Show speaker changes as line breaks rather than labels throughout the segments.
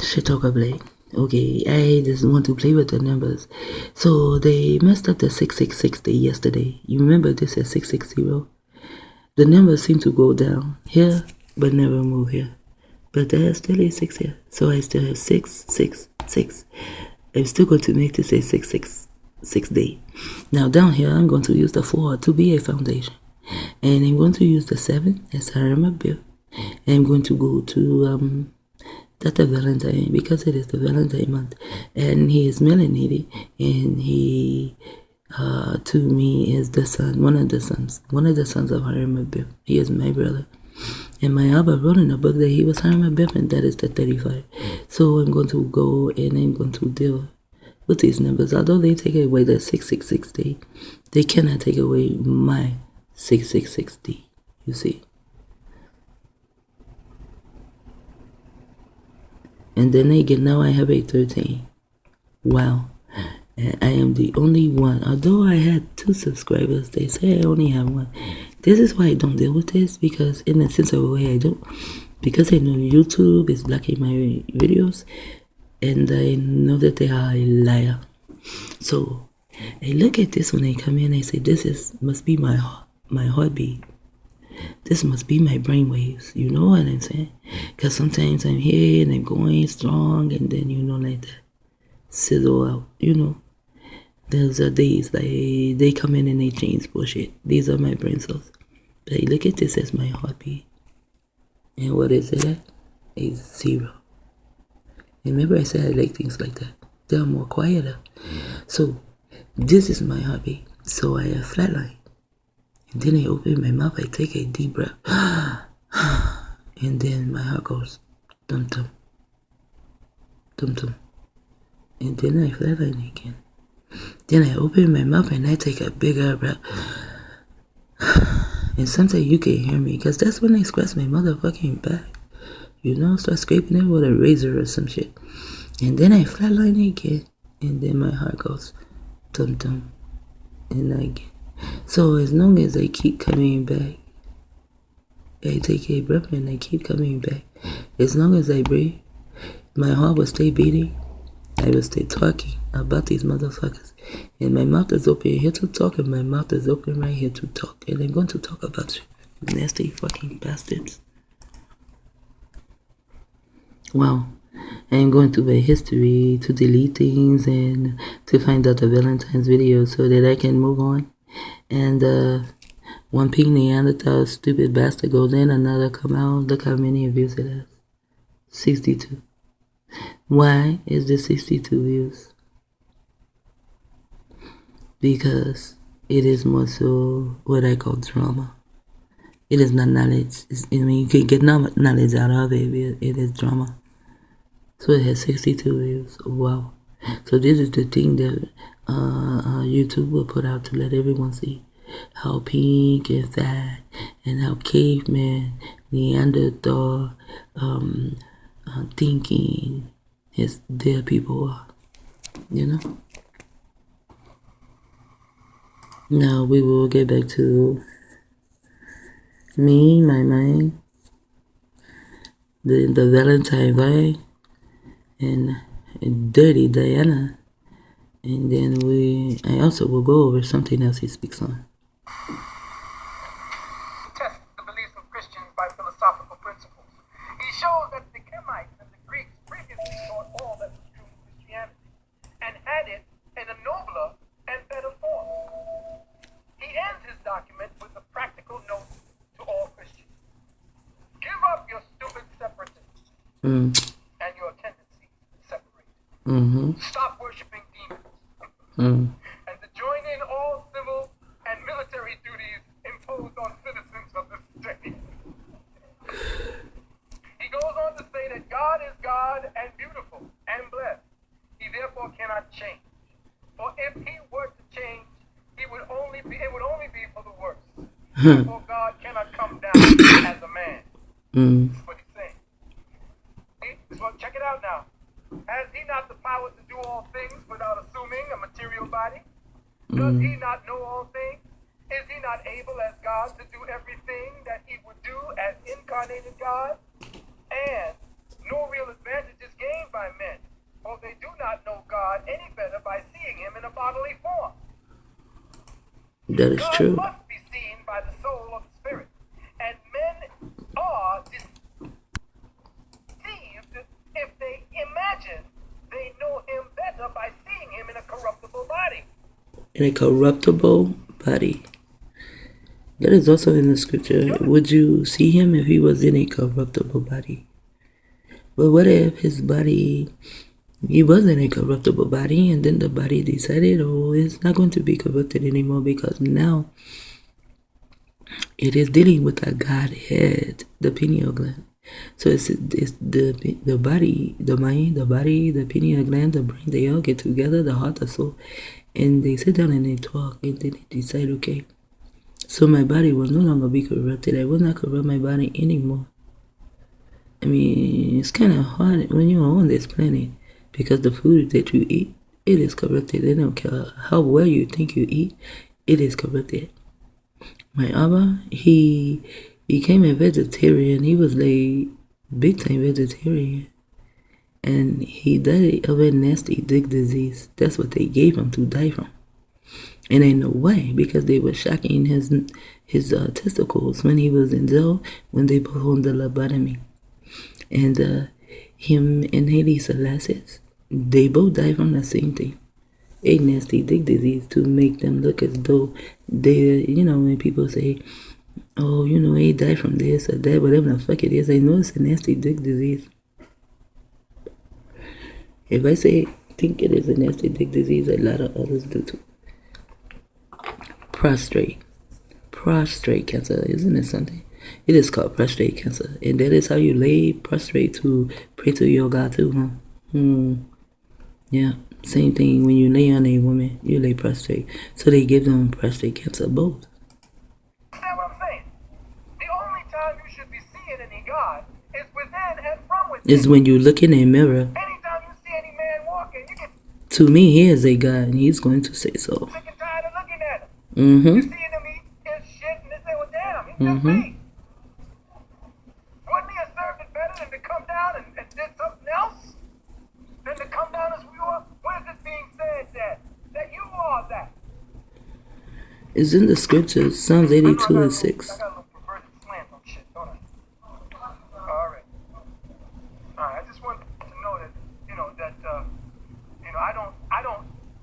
Shit talk play. Okay, I just want to play with the numbers. So they messed up the 6660 yesterday. You remember this at 660? The numbers seem to go down here, but never move here. But there still is 6 here. So I still have 666. I'm still going to make this a 666 day. Now down here, I'm going to use the 4 to be a foundation. And I'm going to use the 7 as I remember. I'm going to go to that's the Valentine, because it is the Valentine month, and he is melanated, and he to me is the son, one of the sons of Hiram Abiff. He is my brother, and my Abba wrote in the book that he was Hiram Abiff, and that is the 35. So I'm going to go and I'm going to deal with these numbers. Although they take away the 666D, they cannot take away my 666D. You see. And then again, now I have a 13. Wow. And I am the only one. Although I had 2 subscribers, they say I only have 1. This is why I don't deal with this, because in a sense of a way I don't. Because I know YouTube is blocking my videos, and I know that they are a liar. So I look at this when they come in, I say, must be my heartbeat. This must be my brainwaves, you know what I'm saying? Because sometimes I'm here and I'm going strong, and then, like that, sizzle out, Those are days, like, they come in and they change bullshit. These are my brain cells. But I look at this as my heartbeat. And what is it at? A 0. Remember I said I like things like that. They are more quieter. So, this is my heartbeat. So I have flatline. And then I open my mouth, I take a deep breath. And then my heart goes, dum-dum, dum-dum. And then I flatline again. Then I open my mouth and I take a bigger breath. And sometimes you can hear me, because that's when I scratch my motherfucking back. Start scraping it with a razor or some shit. And then I flatline again. And then my heart goes, dum-dum. And again. So as long as I keep coming back, I take a breath and I keep coming back. As long as I breathe, my heart will stay beating. I will stay talking about these motherfuckers. And my mouth is open here to talk, and my mouth is open right here to talk. And I'm going to talk about you nasty fucking bastards. Wow. I am going to my history to delete things and to find out the Valentine's video so that I can move on. And one pink Neanderthal stupid bastard goes in, another come out. Look how many views it has. 62. Why is there 62 views? Because it is more so what I call drama. It is not knowledge. You can get knowledge out of it. It is drama. So it has 62 views. Wow. So this is the thing that YouTube will put out to let everyone see how pink and fat and how caveman, Neanderthal, thinking their people are, Now we will get back to me, my mind, the Valentine vibe, and dirty DiaNA. And then I also will go over something else he speaks on.
Test the beliefs of Christians by philosophical principles. He shows that the Kemites and the Greeks previously taught all that was true in Christianity and had it in a nobler and better form. He ends his document with a practical note to all Christians. Give up your stupid separatism and your tendency to separate. Stop worshiping demons. And to join in all civil and military duties imposed on citizens of this state. He goes on to say that God is God and beautiful and blessed. He therefore cannot change. For if he were to change, it would only be for the worse. Therefore God cannot come down as a man. That's what he's saying. So check it out now. Has he not the power to do all things without assuming a material body? Does he not know all things? Is he not able as God to do everything that he would do as incarnated God? And no real advantage is gained by
That is
God
true.
must be seen by the soul of the spirit, and men are deceived if they imagine they know him better by seeing him in a corruptible body.
In a corruptible body. That is also in the scripture. Would you see him if he was in a corruptible body? But what if his body, he was in a corruptible body, and then the body decided, oh, it's not going to be corrupted anymore because now it is dealing with a Godhead, the pineal gland. So it's the body, the mind, the body, the pineal gland, the brain, they all get together, the heart, the soul, and they sit down and they talk, and then they decide, okay, so my body will no longer be corrupted. I will not corrupt my body anymore. I mean, it's kind of hard when you're on this planet because the food that you eat, it is corrupted. They don't care how well you think you eat, it is corrupted. My Abba, he became a vegetarian. He was like big time vegetarian. And he died of a nasty dick disease. That's what they gave him to die from. And I know why, because they were shocking his testicles when he was in jail, when they performed the lobotomy. And him and Haile Selassie, they both died from the same thing. A nasty dick disease to make them look as though they, when people say, oh, he died from this or that, whatever the fuck it is, I know it's a nasty dick disease. If I say, think it is a nasty dick disease, a lot of others do too. Prostate cancer, isn't it something? It is called prostate cancer, and that is how you lay prostrate to pray to your God too, huh? Yeah, same thing when you lay on a woman, you lay prostrate. So they give them prostate cancer both.
Understand what I'm saying? The only time you should be seeing any God is within and from within.
Is when you look in a mirror.
Anytime you see any man walking, you get
to me, he is a God, and he's going to say so.
sick and tired of looking at him.
Mm-hmm.
You see him eat his shit and they say, well, damn, he's just me. Wouldn't he have served it better than to come down and did something else? Than to come down as we are? What is it being said that you are that?
It's in the scriptures, Psalms 82 and 6.
I got a little perverted slant on shit, don't I? Alright. I just want to know that,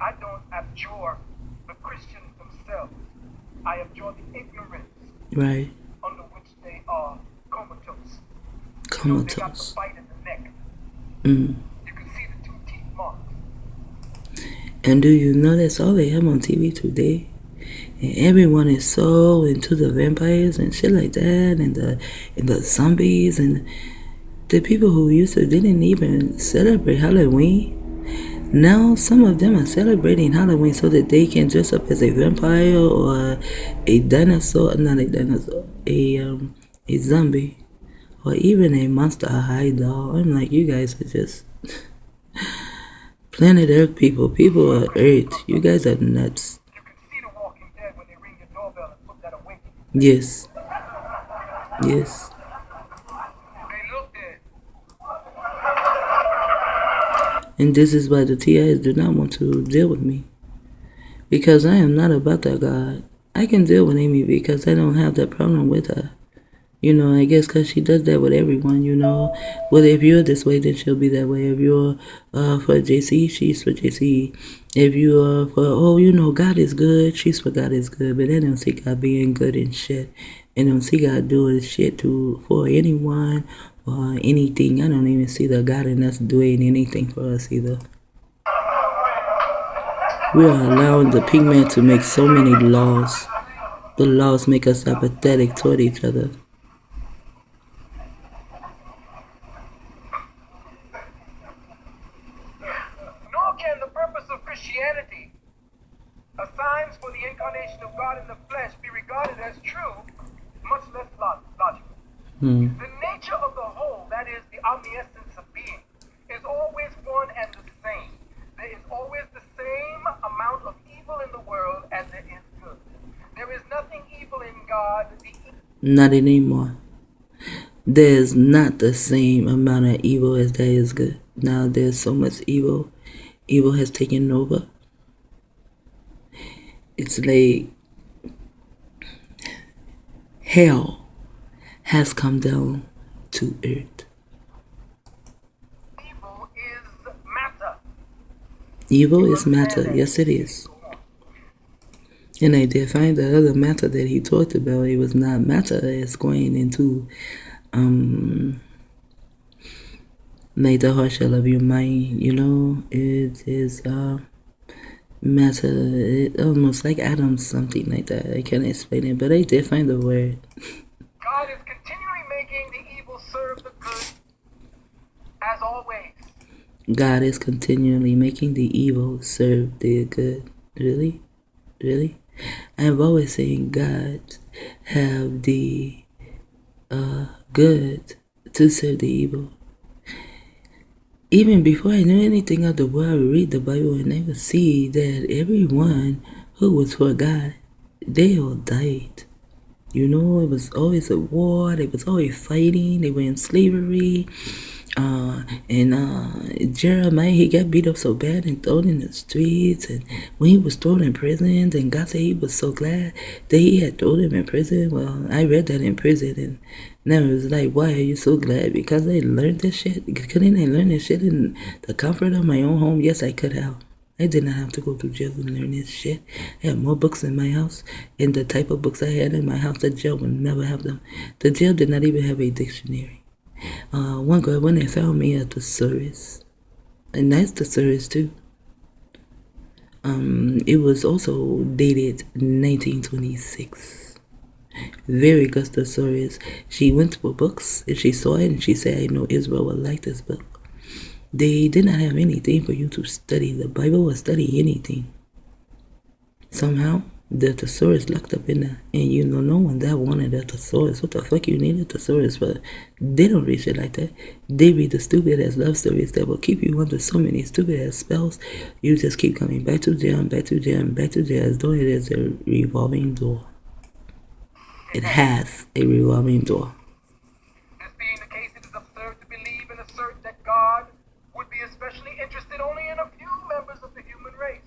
I don't abjure the Christians themselves. I abjure the ignorance
Right.
under which they are comatose.
Comatose.
They got the bite in the neck.
Mm.
You can see the 2 teeth marks.
And do you know that's all they have on TV today? And everyone is so into the vampires and shit like that, and the zombies, and the people who used to didn't even celebrate Halloween. Now some of them are celebrating Halloween so that they can dress up as a vampire or a dinosaur, not a dinosaur, a zombie, or even a Monster High doll. I'm like, you guys are just planet Earth people. People are Earth. You guys are nuts.
You can see the Walking Dead when they ring your doorbell and put that away.
Yes. Yes.
They look dead.
And this is why the TIs do not want to deal with me. Because I am not about that God. I can deal with Amy because I don't have that problem with her. I guess because she does that with everyone, Well, if you're this way, then she'll be that way. If you're for JC, she's for JC. If you are for, God is good, she's for God is good. But I don't see God being good and shit. I don't see God doing shit for anyone or anything. I don't even see the God in us doing anything for us either. We are allowing the pink man to make so many laws. The laws make us apathetic toward each other.
Nor can the purpose of Christianity, signs for the incarnation of God in the flesh, be regarded as true, much less logical. The nature of the whole, that is, the omniscience of being, is always one and the same. There is always the same amount of evil in the world as there is good. There is nothing evil in God.
Not anymore. There's not the same amount of evil as there is good. Now there's so much evil. Evil has taken over. It's like hell has come down to earth.
Evil is matter.
Evil is matter. Yes, it is. And I did find the other matter that he talked about. It was not matter. It's going into like the heart shell of your mind. You know, it is matter. It almost like atoms, something like that. I can't explain it, but I did find the word.
God is continually making the evil serve the good, as always.
God is continually making the evil serve the good. Really? Really? I've always seen God have the good to serve the evil. Even before I knew anything of the world, I would read the Bible and I would see that everyone who was for God, they all died. You know, it was always a war. They was always fighting. They were in slavery. Jeremiah, he got beat up so bad and thrown in the streets. And when he was thrown in prison, then God said he was so glad that he had thrown him in prison. Well, I read that in prison, and now it was like, why are you so glad? Because I learned this shit? Couldn't I learn this shit in the comfort of my own home? Yes, I could have. I did not have to go to jail and learn this shit. I had more books in my house, and the type of books I had in my house, the jail would never have them. The jail did not even have a dictionary. One girl, when they found me at the service, and that's the service too, it was also dated 1926. Very good thesaurus. She went to her books and she saw it and she said, I know Israel would like this book. They did not have anything for you to study the Bible or study anything. Somehow, the thesaurus locked up in there. And you know, no one that wanted a thesaurus. What the fuck you need a thesaurus for? They don't read shit like that. They read the stupid ass love stories that will keep you under so many stupid ass spells. You just keep coming back to jail, back to jail, back to jail, as though it is a revolving door. It has a revolving door.
This being the case, it is absurd to believe and assert that God would be especially interested only in a few members of the human race.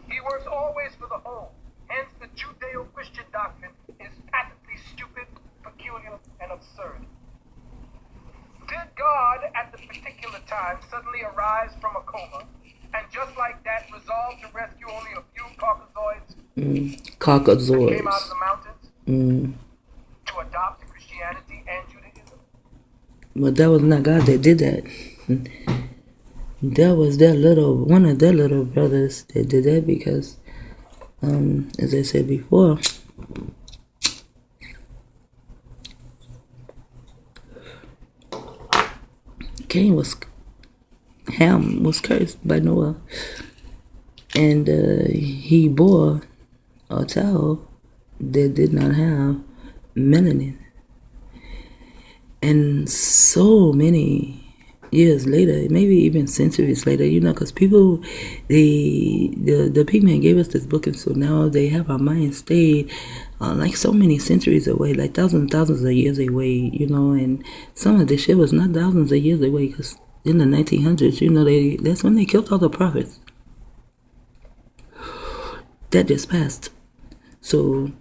He works always for the whole. Hence, the Judeo-Christian doctrine is patently stupid, peculiar, and absurd. Did God, at the particular time, suddenly arise from a coma, and just like that, resolve to rescue only a few Caucasoids that came out of the mountains to adopt Christianity and Judaism?
But that was not God that did that. That was one of their little brothers that did that because, as I said before, Ham was cursed by Noah, and he bore a child that did not have melanin. And so many years later, maybe even centuries later, you know, because people, the pigman gave us this book, and so now they have our mind stayed like so many centuries away, like thousands of years away, you know, and some of this shit was not thousands of years away, because in the 1900s, you know, that's when they killed all the prophets. That just passed. So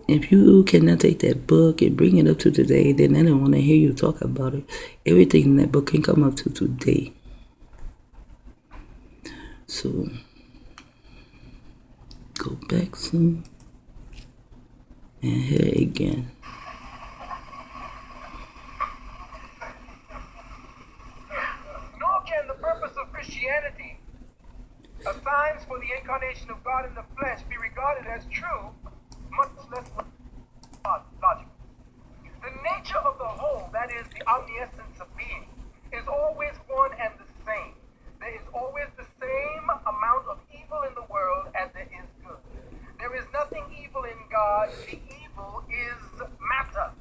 if you cannot take that book and bring it up to today, then I don't want to hear you talk about it. Everything in that book can come up to today. So, go back some and here again.
Nor can the purpose of Christianity, signs for the incarnation of God in the flesh, be regarded as true, much less logical. The nature of the whole, that is, the omniscience of being, is always one and the same. There is always the same amount of evil in the world as there is good. There is nothing evil in God. The evil is matter.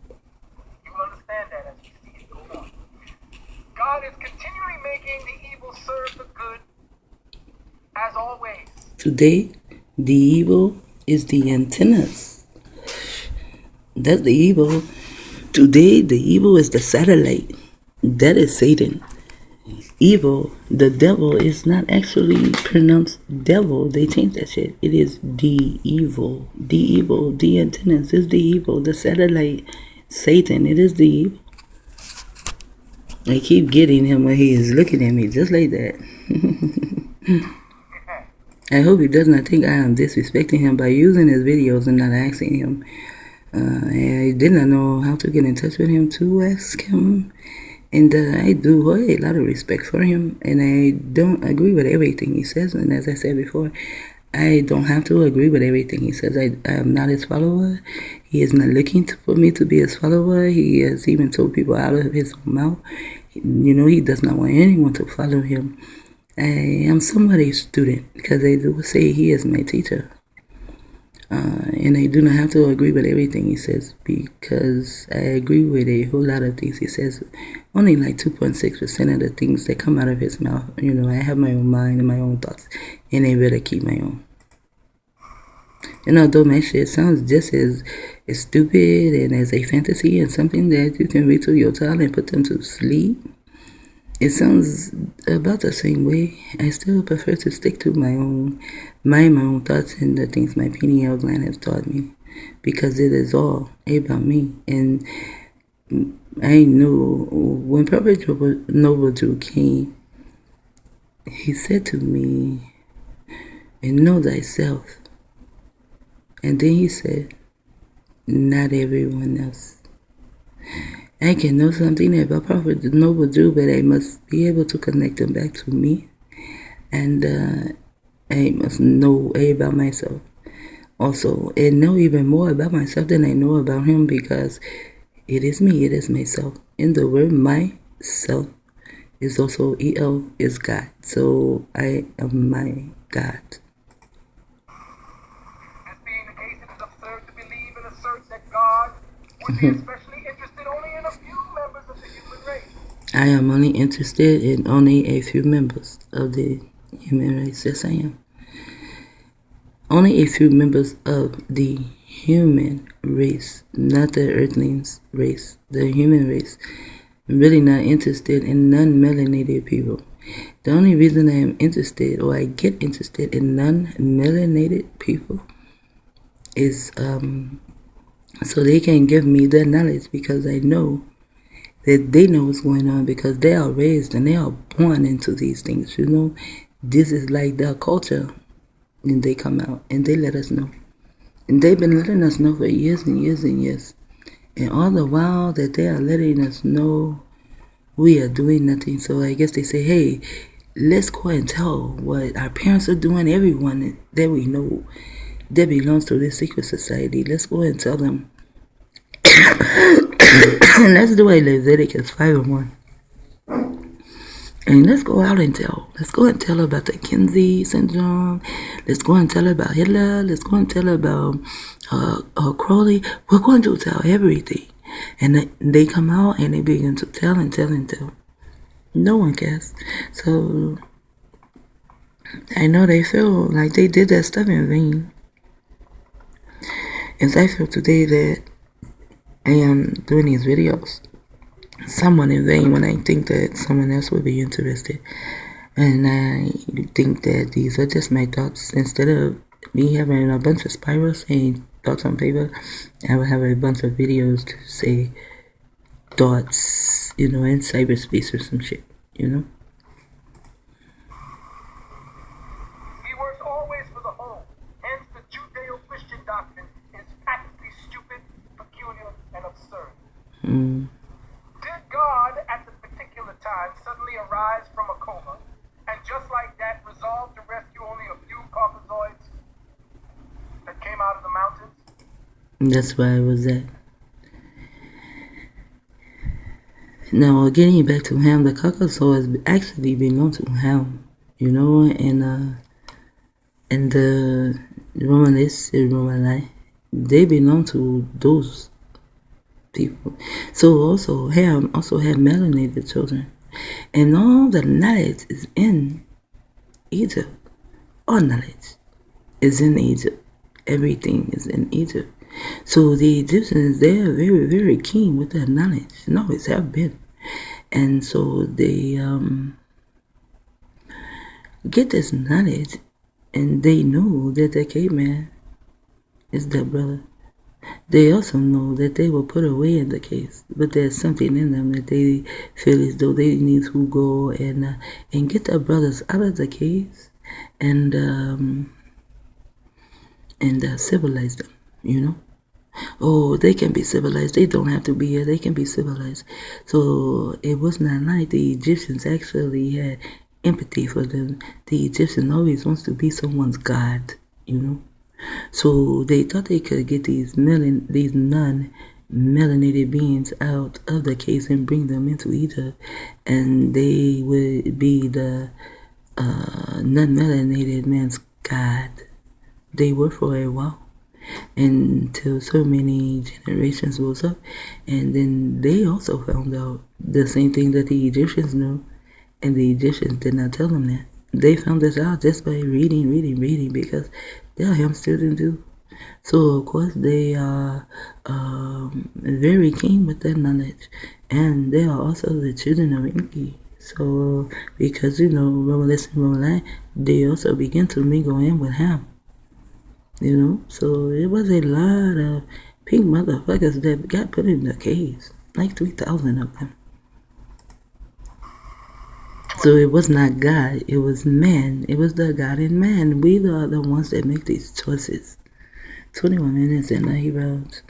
You will understand that as we see it go on. God is continually making the evil serve the good, as always.
Today, the evil is the antennas. That's the evil. Today, the evil is the satellite. That is Satan. evil, the devil, is not actually pronounced devil. They changed that shit. It is the evil. The evil. The antennas is the evil. The satellite, Satan, it is the evil. I keep getting him when he is looking at me just like that. I hope he does not think I am disrespecting him by using his videos and not asking him. I did not know how to get in touch with him to ask him. And I do have a lot of respect for him. And I don't agree with everything he says. And as I said before, I don't have to agree with everything he says. I am not his follower. He is not looking for me to be his follower. He has even told people out of his mouth, he does not want anyone to follow him. I am somebody's student because I do say he is my teacher. And I do not have to agree with everything he says because I agree with a whole lot of things he says. Only like 2.6% of the things that come out of his mouth. I have my own mind and my own thoughts, and I better keep my own. And although my shit sounds just as stupid and as a fantasy and something that you can read to your child and put them to sleep, it sounds about the same way. I still prefer to stick to my own thoughts and the things my pineal gland has taught me, because it is all about me. And I know when Prophet Noble Drew came, he said to me, "And know thyself." And then he said, "Not everyone else." I can know something about Prophet Noble Drew, but I must be able to connect them back to me. And I must know about myself also, and know even more about myself than I know about him, because it is me, it is myself. And the word myself is also EL, is God. So I am my God.
This being the case, it is absurd to believe and assert that God would be especially interested only in a few members of the human race.
I am only interested in only a few members of the human race. Yes, I am. Only a few members of the human race, not the earthlings race, the human race. I'm really not interested in non-melanated people. The only reason I am interested, or I get interested in non-melanated people, is so they can give me their knowledge, because I know that they know what's going on, because they are raised and they are born into these things. This is like their culture. And they come out and they let us know. And they've been letting us know for years and years and years. And all the while that they are letting us know, we are doing nothing. So I guess they say, hey, let's go and tell what our parents are doing, everyone that we know that belongs to this secret society. Let's go and tell them. And that's the way Leviticus 5:1. And let's go out and tell. Let's go and tell about the Kinsey syndrome. Let's go and tell about Hitler. Let's go and tell about Crowley. We're going to tell everything. And they come out and they begin to tell and tell and tell. No one cares. So I know they feel like they did that stuff in vain. As I feel today that I am doing these videos somewhat in vain, when I think that someone else would be interested. And I think that these are just my thoughts. Instead of me having a bunch of spirals saying thoughts on paper, I would have a bunch of videos to say thoughts, in cyberspace or some shit,
He works always for the whole. Hence the Judeo-Christian doctrine is patently stupid, peculiar, and absurd. Did God, at the particular time, suddenly arise from a coma, and just like that resolve to rescue only a few Caucasoids that came out of the mountains?
That's why I was at. Now, getting back to Ham, the Caucasoids actually belong to Ham, and the Romanai, they belong to those people. So also Ham also had melanated children. And all the knowledge is in Egypt. All knowledge is in Egypt. Everything is in Egypt. So the Egyptians, they are very, very keen with that knowledge. And always have been. And so they get this knowledge, and they know that the caveman is their brother. They also know that they were put away in the case, but there's something in them that they feel as though they need to go and get their brothers out of the case and civilize them, you know. Oh, they can be civilized. They don't have to be here. They can be civilized. So it was not like the Egyptians actually had empathy for them. The Egyptian always wants to be someone's god, you know. So they thought they could get these non-melanated beings out of the case and bring them into Egypt, and they would be the non-melanated man's god. They were for a while, until so many generations was up, and then they also found out the same thing that the Egyptians knew, and the Egyptians did not tell them that. They found this out just by reading, because they're hamsters too. So of course they are very keen with their knowledge, and they are also the children of Enki. So because Revelation, they also begin to mingle in with Ham. You know, so it was a lot of pink motherfuckers that got put in the caves, like 3,000 of them. So it was not God, it was man. It was the God in man. We are the ones that make these choices. 21 minutes and 90 rounds.